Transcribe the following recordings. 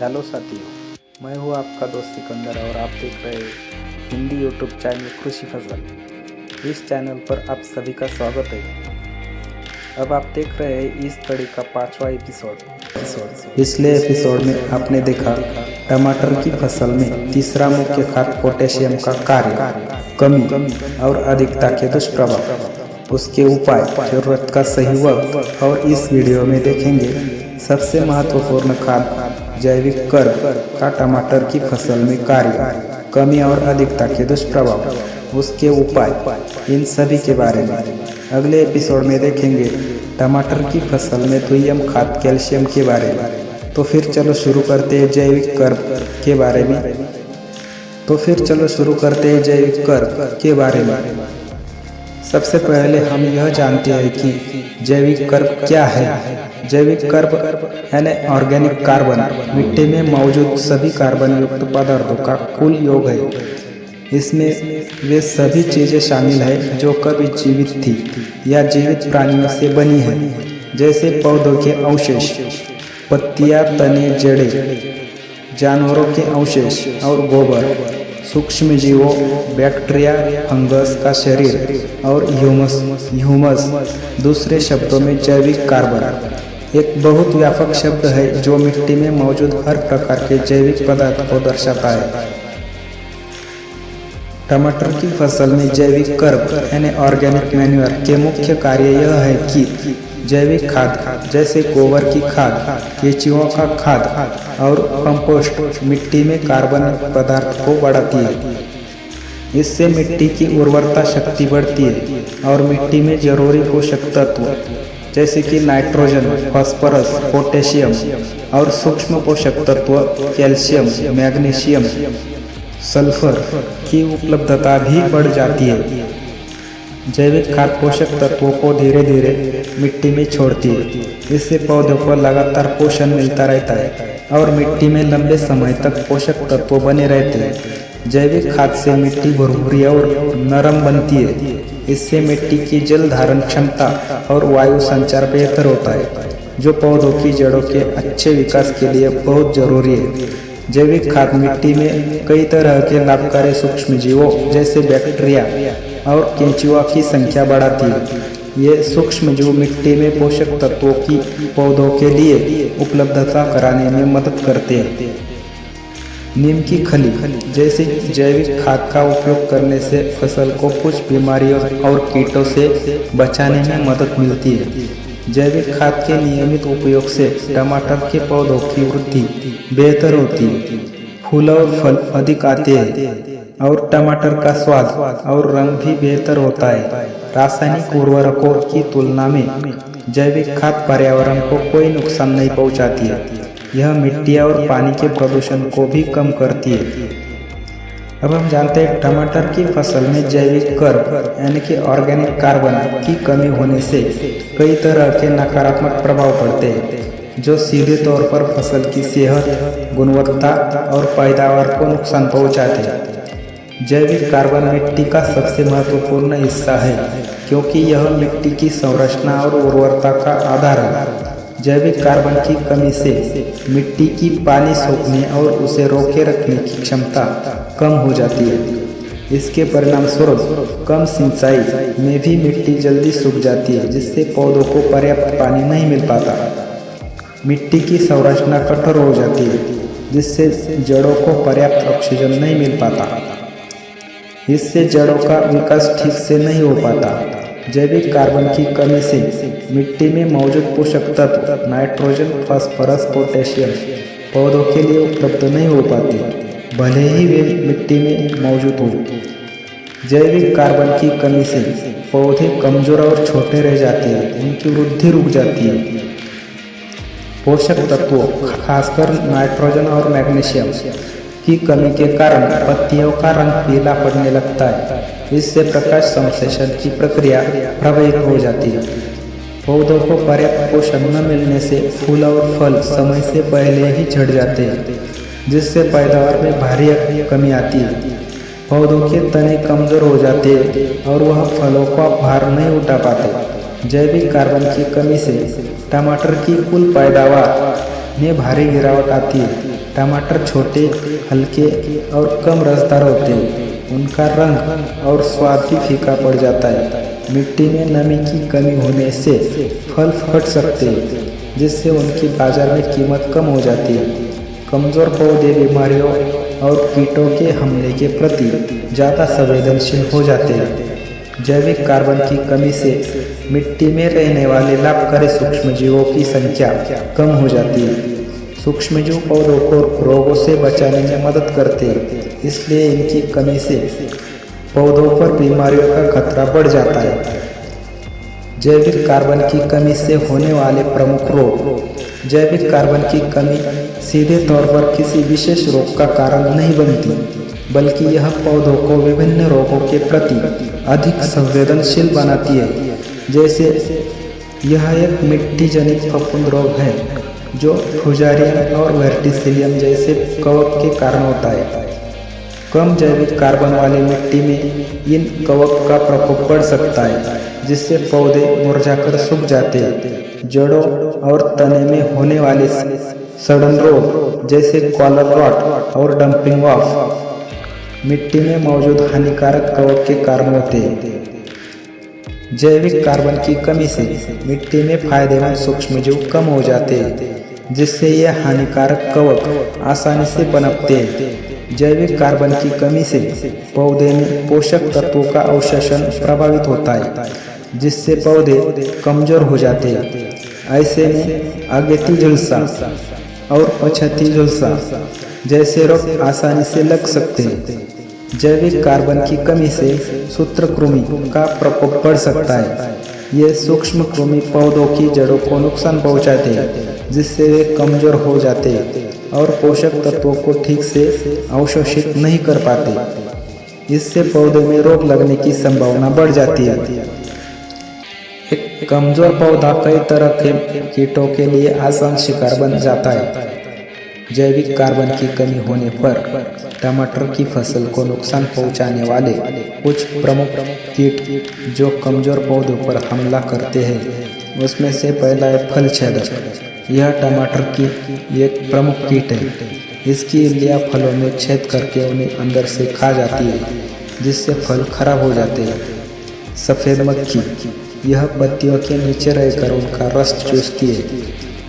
Hello साथियों, मैं हूँ आपका दोस्त सिकंदर और आप देख रहे हैं हिंदी यूट्यूब चैनल कृषि फसल। इस चैनल पर आप सभी का स्वागत है। अब आप देख रहे हैं इस कड़ी का 5वां एपिसोड। पिछले एपिसोड में आपने देखा टमाटर की फसल में तीसरा मुख्य खाद पोटेशियम का कार्य, कमी और अधिकता के दुष्प्रभाव, उसके उपाय, जरूरत का सही वक्त और इस वीडियो में देखेंगे सबसे महत्वपूर्ण खाद जैविक कर्ब का टमाटर की फसल में कार्य, कमी और अधिकता के दुष्प्रभाव, उसके उपाय, इन सभी के बारे में अगले एपिसोड में देखेंगे। टमाटर की फसल में दुय्यम खाद कैल्शियम के बारे में। तो फिर चलो शुरू करते हैं जैविक कर्ब के बारे में। सबसे पहले हम यह जानते हैं कि जैविक कर्ब क्या है। जैविक कर्ब यानी ऑर्गेनिक कार्बन मिट्टी में मौजूद सभी कार्बन युक्त पदार्थों का कुल योग है। इसमें वे सभी चीजें शामिल हैं जो कभी जीवित थी या जीवित प्राणियों से बनी है, जैसे पौधों के अवशेष, पत्तियां, तने, जड़ें, जानवरों के अवशेष और गोबर, सूक्ष्म जीवों, बैक्टीरिया, फंगस का शरीर और ह्यूमस। दूसरे शब्दों में जैविक कार्बन एक बहुत व्यापक शब्द है जो मिट्टी में मौजूद हर प्रकार के जैविक पदार्थ को दर्शाता है। टमाटर की फसल में जैविक कर्ब यानी ऑर्गेनिक मैन्योर के मुख्य कार्य यह है कि जैविक खाद जैसे गोबर की खाद, केंचुओं का खाद और कंपोस्ट मिट्टी में कार्बन पदार्थ को बढ़ाती है। इससे मिट्टी की उर्वरता शक्ति बढ़ती है और मिट्टी में जरूरी पोषक तत्व जैसे कि नाइट्रोजन, फास्फोरस, पोटेशियम और सूक्ष्म पोषक तत्व कैल्शियम, मैग्नीशियम, सल्फर की उपलब्धता भी बढ़ जाती है। जैविक खाद पोषक तत्वों को धीरे धीरे मिट्टी में छोड़ती है। इससे पौधों को लगातार पोषण मिलता रहता है और मिट्टी में लंबे समय तक पोषक तत्व बने रहते हैं। जैविक खाद से मिट्टी भुरभुरी और नरम बनती है। इससे मिट्टी की जल धारण क्षमता और वायु संचार बेहतर होता है, जो पौधों की जड़ों के अच्छे विकास के लिए बहुत जरूरी है। जैविक खाद मिट्टी में कई तरह के लाभकारी सूक्ष्म जीवों जैसे बैक्टीरिया और केंचुआ की संख्या बढ़ाती है। ये सूक्ष्म जीव मिट्टी में पोषक तत्वों की पौधों के लिए उपलब्धता कराने में मदद करते हैं। नीम की खली जैसे जैविक खाद का उपयोग करने से फसल को कुछ बीमारियों और कीटों से बचाने में मदद मिलती है। जैविक खाद के नियमित उपयोग से टमाटर के पौधों की वृद्धि बेहतर होती है, फूल और फल अधिक आते हैं और टमाटर का स्वाद और रंग भी बेहतर होता है। रासायनिक उर्वरकों की तुलना में जैविक खाद पर्यावरण को कोई नुकसान नहीं पहुंचाती है। यह मिट्टी और पानी के प्रदूषण को भी कम करती है। अब हम जानते हैं टमाटर की फसल में जैविक कर्ब यानी कि ऑर्गेनिक कार्बन की कमी होने से कई तरह के नकारात्मक प्रभाव पड़ते हैं, जो सीधे तौर पर फसल की सेहत, गुणवत्ता और पैदावार को नुकसान पहुंचाते हैं। जैविक कार्बन मिट्टी का सबसे महत्वपूर्ण हिस्सा है क्योंकि यह मिट्टी की संरचना और उर्वरता का आधार है। जैविक कार्बन की कमी से मिट्टी की पानी सोखने और उसे रोके रखने की क्षमता कम हो जाती है। इसके परिणाम स्वरूप कम सिंचाई में भी मिट्टी जल्दी सूख जाती है, जिससे पौधों को पर्याप्त पानी नहीं मिल पाता। मिट्टी की संरचना कठोर हो जाती है, जिससे जड़ों को पर्याप्त ऑक्सीजन नहीं मिल पाता। इससे जड़ों का विकास ठीक से नहीं हो पाता। जैविक कार्बन की कमी से मिट्टी में मौजूद पोषक तत्व नाइट्रोजन, फास्फोरस, पोटेशियम पौधों के लिए उपलब्ध नहीं हो पाते, भले ही वे मिट्टी में मौजूद हों। जैविक कार्बन की कमी से पौधे कमजोर और छोटे रह जाते हैं, उनकी वृद्धि रुक जाती है। पोषक तत्वों खासकर नाइट्रोजन और मैग्नीशियम की कमी के कारण पत्तियों का रंग पीला पड़ने लगता है। इससे प्रकाश संश्लेषण की प्रक्रिया प्रभावित हो जाती है। पौधों को पर्याप्त पोषण न मिलने से फूल और फल समय से पहले ही झड़ जाते हैं, जिससे पैदावार में भारी कमी आती है। पौधों के तने कमजोर हो जाते हैं और वह फलों का भार नहीं उठा पाते। जैविक कार्बन की कमी से टमाटर की कुल पैदावार में भारी गिरावट आती है। टमाटर छोटे, हल्के और कम रसदार होते हैं। उनका रंग और स्वाद भी फीका पड़ जाता है। मिट्टी में नमी की कमी होने से फल फट सकते हैं, जिससे उनकी बाजार में कीमत कम हो जाती है। कमज़ोर पौधे बीमारियों और कीटों के हमले के प्रति ज़्यादा संवेदनशील हो जाते हैं। जैविक कार्बन की कमी से मिट्टी में रहने वाले लाभकारी सूक्ष्मजीवों की संख्या कम हो जाती है। सूक्ष्मजीव पौधों को रोगों से बचाने में मदद करते हैं, इसलिए इनकी कमी से पौधों पर बीमारियों का खतरा बढ़ जाता है। जैविक कार्बन की कमी से होने वाले प्रमुख रोग। जैविक कार्बन की कमी सीधे तौर पर किसी विशेष रोग का कारण नहीं बनती, बल्कि यह पौधों को विभिन्न रोगों के प्रति अधिक संवेदनशील बनाती है। जैसे यह एक मिट्टी जनित फफूंद रोग है जो फुजारियम और वर्टिसिलियम जैसे कवक के कारण होता है। कम जैविक कार्बन वाली मिट्टी में इन कवक का प्रकोप बढ़ सकता है, जिससे पौधे मुरझाकर सूख जाते हैं। जड़ों और तने में होने वाले सड़न रोग जैसे कॉलर रॉट और डंपिंग ऑफ मिट्टी में मौजूद हानिकारक कवक के कारण होते हैं। जैविक कार्बन की कमी से मिट्टी में फायदेमंद सूक्ष्मजीव कम हो जाते हैं, जिससे यह हानिकारक कवक आसानी से पनपते हैं। जैविक कार्बन की कमी से पौधे में पोषक तत्वों का अवशोषण प्रभावित होता है, जिससे पौधे कमजोर हो जाते हैं। ऐसे में अगेती झुलसा और पछती झुलसा जैसे रोग आसानी से लग सकते हैं। जैविक कार्बन की कमी से सूत्रकृमि का प्रकोप बढ़ सकता है। ये सूक्ष्म कृमि पौधों की जड़ों को नुकसान पहुंचाते हैं, जिससे वे कमजोर हो जाते हैं और पोषक तत्वों को ठीक से अवशोषित नहीं कर पाते। इससे पौधे में रोग लगने की संभावना बढ़ जाती है। एक कमजोर पौधा कई तरह के कीटों के लिए आसान शिकार बन जाता है। जैविक कार्बन की कमी होने पर टमाटर की फसल को नुकसान पहुंचाने वाले कुछ प्रमुख कीट जो कमजोर पौधों पर हमला करते हैं, उसमें से पहला है फल छेदक। यह टमाटर की एक प्रमुख कीट है। इसकी इल्लियां फलों में छेद करके उन्हें अंदर से खा जाती है, जिससे फल खराब हो जाते हैं। सफ़ेद मक्खी यह पत्तियों के नीचे रहकर उनका रस चूसती है,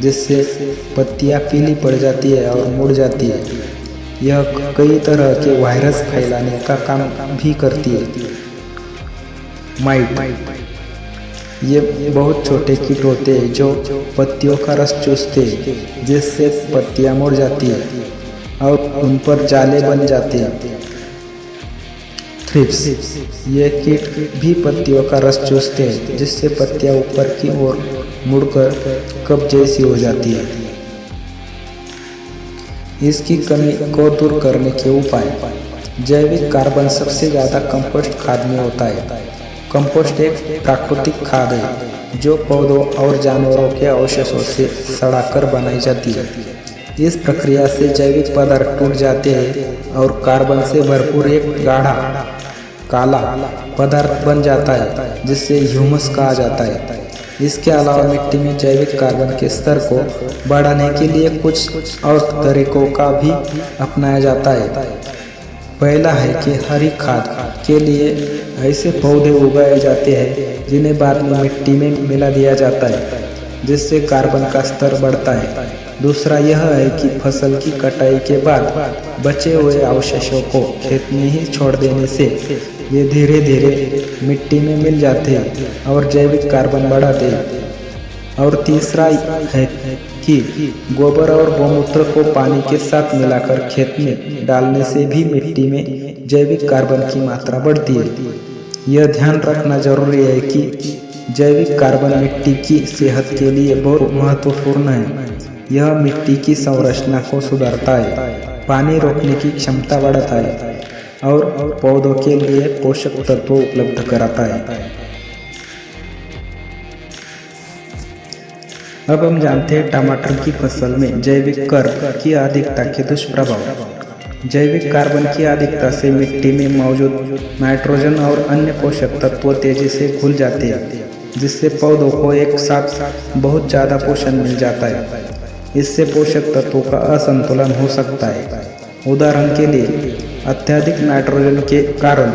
जिससे पत्तियां पीली पड़ जाती है और मुड़ जाती है। यह कई तरह के वायरस फैलाने का काम भी करती है। माइट ये बहुत छोटे कीट होते हैं जो पत्तियों का रस चूसते हैं, जिससे पत्तियां मुड़ जाती है और उन पर जाले बन जाते हैं। थ्रिप्स ये कीट भी पत्तियों का रस चूसते हैं, जिससे पत्तियां ऊपर की ओर मुड़कर कप जैसी हो जाती है। इसकी कमी को दूर करने के उपाय। जैविक कार्बन सबसे ज़्यादा कंपोस्ट खाद में होता है। कंपोस्ट एक प्राकृतिक खाद है जो पौधों और जानवरों के अवशेषों से सड़ाकर बनाई जाती है। इस प्रक्रिया से जैविक पदार्थ टूट जाते हैं और कार्बन से भरपूर एक गाढ़ा काला पदार्थ बन जाता है, जिससे ह्यूमस कहा जाता है। इसके अलावा मिट्टी में जैविक कार्बन के स्तर को बढ़ाने के लिए कुछ और तरीकों का भी अपनाया जाता है। पहला है कि हरी खाद के लिए ऐसे पौधे उगाए जाते हैं जिन्हें बाद में मिट्टी में मिला दिया जाता है, जिससे कार्बन का स्तर बढ़ता है। दूसरा यह है कि फसल की कटाई के बाद बचे हुए अवशेषों को खेत में ही छोड़ देने से वे धीरे धीरे मिट्टी में मिल जाते हैं और जैविक कार्बन बढ़ाते हैं। और तीसरा है कि गोबर और गौमूत्र को पानी के साथ मिलाकर खेत में डालने से भी मिट्टी में जैविक कार्बन की मात्रा बढ़ती है। यह ध्यान रखना जरूरी है कि जैविक कार्बन मिट्टी की सेहत के लिए बहुत महत्वपूर्ण है। यह मिट्टी की संरचना को सुधारता है, पानी रोकने की क्षमता बढ़ाता है और पौधों के लिए पोषक तत्व उपलब्ध कराता है। अब हम जानते हैं टमाटर की फसल में जैविक कार्बन की अधिकता के दुष्प्रभाव। जैविक कार्बन की अधिकता से मिट्टी में मौजूद नाइट्रोजन और अन्य पोषक तत्व तेजी से घुल जाते हैं, जिससे पौधों को एक साथ बहुत ज़्यादा पोषण मिल जाता है। इससे पोषक तत्वों का असंतुलन हो सकता है। उदाहरण के लिए अत्यधिक नाइट्रोजन के कारण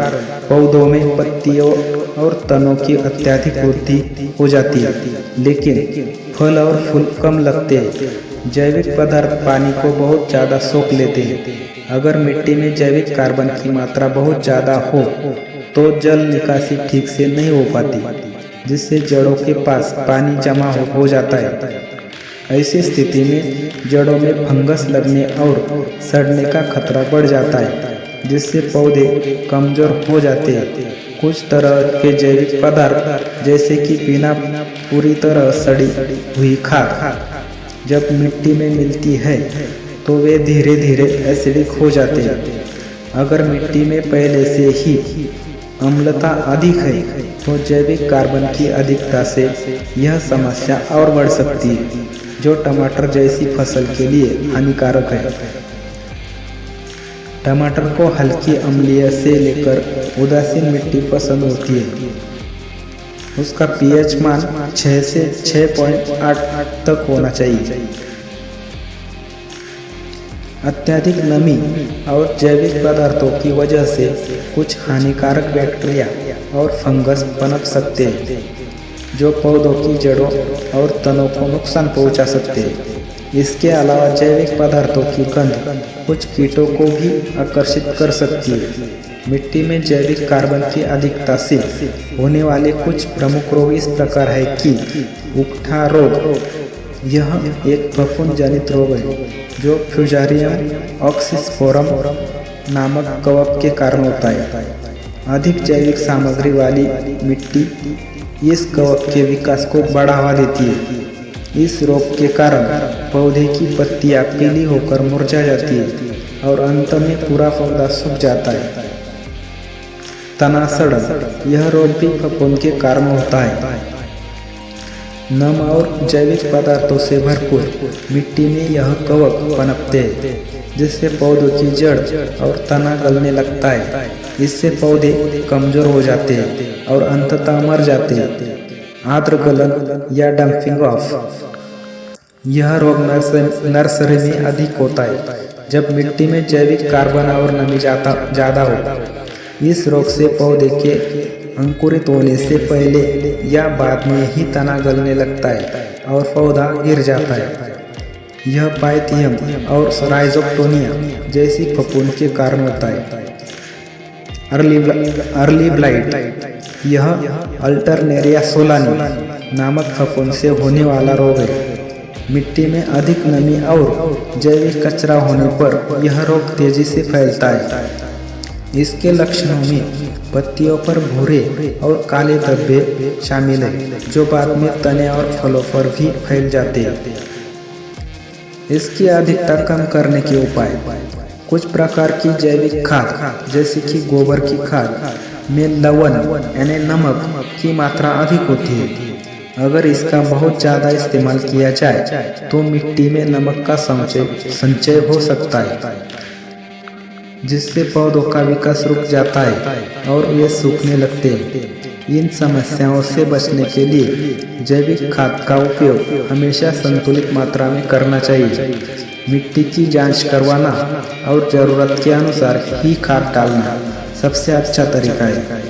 पौधों में पत्तियों और तनों की अत्यधिक वृद्धि हो जाती है, लेकिन फल और फूल कम लगते हैं। जैविक पदार्थ पानी को बहुत ज़्यादा सोख लेते हैं। अगर मिट्टी में जैविक कार्बन की मात्रा बहुत ज़्यादा हो तो जल निकासी ठीक से नहीं हो पाती, जिससे जड़ों के पास पानी जमा हो जाता है। ऐसी स्थिति में जड़ों में फंगस लगने और सड़ने का खतरा बढ़ जाता है, जिससे पौधे कमजोर हो जाते हैं। कुछ तरह के जैविक पदार्थ जैसे कि बिना पूरी तरह सड़ी हुई खाद जब मिट्टी में मिलती है तो वे धीरे धीरे एसिडिक हो जाते हैं। अगर मिट्टी में पहले से ही अम्लता अधिक है तो जैविक कार्बन की अधिकता से यह समस्या और बढ़ सकती है, जो टमाटर जैसी फसल के लिए हानिकारक है। टमाटर को हल्की अम्लीय से लेकर उदासीन मिट्टी पसंद होती है। उसका पीएच मान 6 से 6.8 तक होना चाहिए। अत्यधिक नमी और जैविक पदार्थों की वजह से कुछ हानिकारक बैक्टीरिया और फंगस पनप सकते हैं, जो पौधों की जड़ों और तनों को नुकसान पहुंचा सकते हैं। इसके अलावा जैविक पदार्थों की गंध कुछ कीटों को भी आकर्षित कर सकती है। मिट्टी में जैविक कार्बन की अधिकता से होने वाले कुछ प्रमुख रोग इस प्रकार है कि उकठा रोग, यह एक फफूंद जनित रोग है जो फ्यूजारियम ऑक्सीस्पोरम नामक कवक के कारण होता है। अधिक जैविक सामग्री वाली मिट्टी इस कवक के विकास को बढ़ावा देती है। इस रोग के कारण पौधे की पत्तियां पीली होकर मुरझा जाती है और अंत में पूरा पौधा सूख जाता है। तना सड़न, यह रोग भी फफूंद के कारण होता है। नम और जैविक पदार्थों से भरपूर मिट्टी में यह कवक पनपते हैं, जिससे पौधों की जड़ और तना गलने लगता है। इससे पौधे कमजोर हो जाते हैं और अंततः मर जाते हैं। आर्द्र गलन या डंपिंग ऑफ, यह रोग नर्सरी में अधिक होता है जब मिट्टी में जैविक कार्बन और नमी ज़्यादा हो। इस रोग से पौधे के अंकुरित होने से पहले या बाद में ही तना गलने लगता है और पौधा गिर जाता है। यह पाइथियम और राइजोक्टोनिया जैसी फफूंद के कारण होता है। अर्ली ब्लाइट, यह अल्टरनेरिया सोलानी नामक फफूंद से होने वाला रोग है। मिट्टी में अधिक नमी और जैविक कचरा होने पर यह रोग तेजी से फैलता है। इसके लक्षणों में पत्तियों पर भूरे और काले धब्बे शामिल हैं, जो बाद में तने और फलों पर भी फैल जाते हैं। इसकी अधिकता कम करने के उपाय, कुछ प्रकार की जैविक खाद जैसे कि गोबर की खाद में लवण यानी नमक की मात्रा अधिक होती है। अगर इसका बहुत ज़्यादा इस्तेमाल किया जाए तो मिट्टी में नमक का संचय हो सकता है, जिससे पौधों का विकास रुक जाता है और वे सूखने लगते हैं। इन समस्याओं से बचने के लिए जैविक खाद का उपयोग हमेशा संतुलित मात्रा में करना चाहिए। मिट्टी की जांच करवाना और ज़रूरत के अनुसार ही खाद डालना सबसे अच्छा तरीका है।